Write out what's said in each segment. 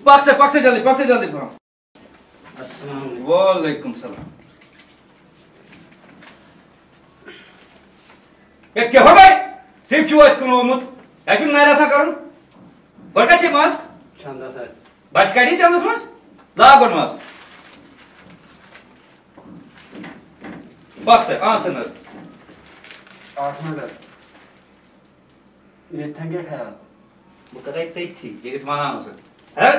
पक से जल्दी पहुंच। वालेकुम सलाम। ये क्या हो गए? सिर्फ चुवत कुनोमुत एचुन नारासा करन बड़का छे मास्क चंदा सर बच काडी चंदस मस लागोन मास्क बक्स आंसर 8 मिनट ये थंगे खाया वो करे तई थी ये इस माना से है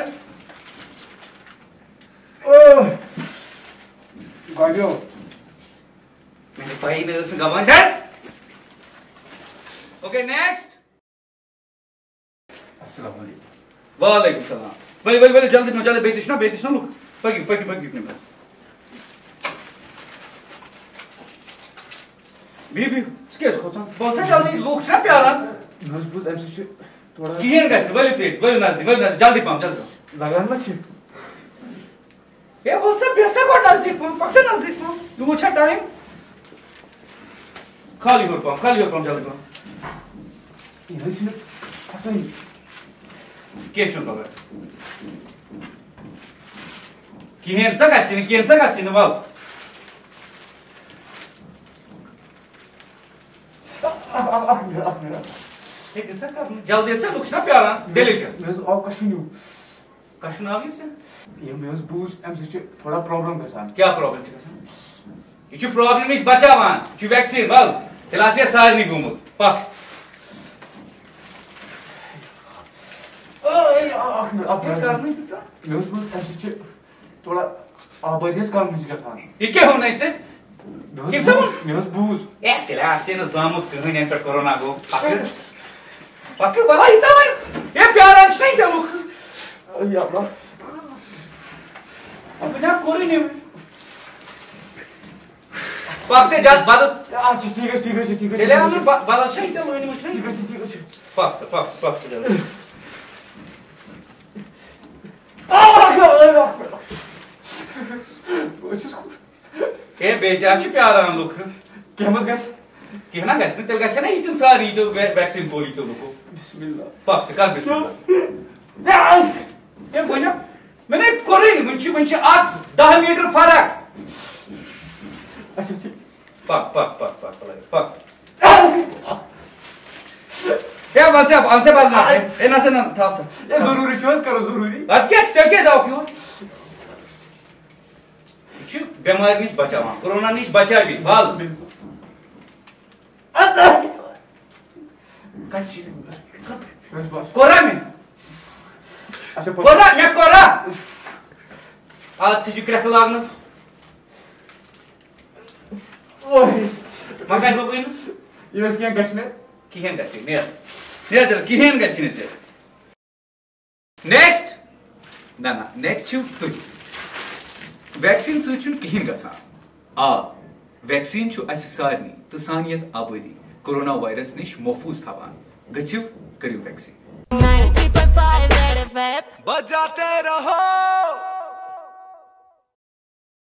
ओ गाड़ियो मैंने पाई दे उसने गवान है। Okay next. अस्सलाम वालेकुम। वालेकुम सलाम। बले जल्दी बेतिश ना लुक पगी ने भी स्केस खोता बहुत जल्दी लुक ना प्यारा मजबूत एमसी थोड़ा किहेन गस वली नजदीक जल्दी पाम लगान मत ये बोल से पैसा को नजदीक पाम तू अच्छा टाइम खाली हो पाम जल्दी पाम ये फसई के चुन बाबा किहेन सा गसिन वाल एक ऐसा कर जल्दी से लुक्स ना प्यारा दिल के मैं और कशनु आवी से ये मैं बूज एमसी थोड़ा प्रॉब्लम के साथ क्या प्रॉब्लम छ ये छु प्रॉब्लम इस बचावान छु वैक्सीन वाल तिलासिया सारनी गुमुत पक अब करने मैं बूज एमसी थोड़ा आबादियत काम में के साथ ये क्या होना है किम समझ मैं बूज ए तिलासिया न जामुत कहीं पर कोरोना गो पक वाला इतना ये प्यारा नहीं था लोग या अल्लाह अब ना कोरी नहीं पाक से जात बादल ठीक है ले हम बादल से इतना लोनी मुझे ठीक है पाक से जल्दी ए बेटा छु प्यारा लोग क्या मत गस कहना गस ने तेल गस ना इतन सारी जो वैक्सीन पोरी तो लोगो बिस्मिल्लाह पाक से कर बिस्मिल्लाह ये बोला मैंने कोरी नहीं मुझे आज 10 मीटर फर्क अच्छा पाक क्या बात है आंसर बालना है ए ना से ना था ये जरूरी चॉइस करो जरूरी आज क्या जाओ क्यों छु बीमार निश बचावा कोरोना निश बचावी बाल अदा कच्ची कोरा में अच्छा कोरा आज तुझे क्रैक लागनस ओए मगर लोगिन ये बस क्या गश में किहेन गसी ने चल किहेन गसी ने चल नेक्स्ट ना नेक्स्ट छु तु वैक्सीन सुचुन किहिन गसा आ वैक्सीन छु अस सारनी तो सानियत आबादी कोरोना वायरस निश महफूज थवान गचिव करियो वैक्सीन 90.5 बजाते रहो।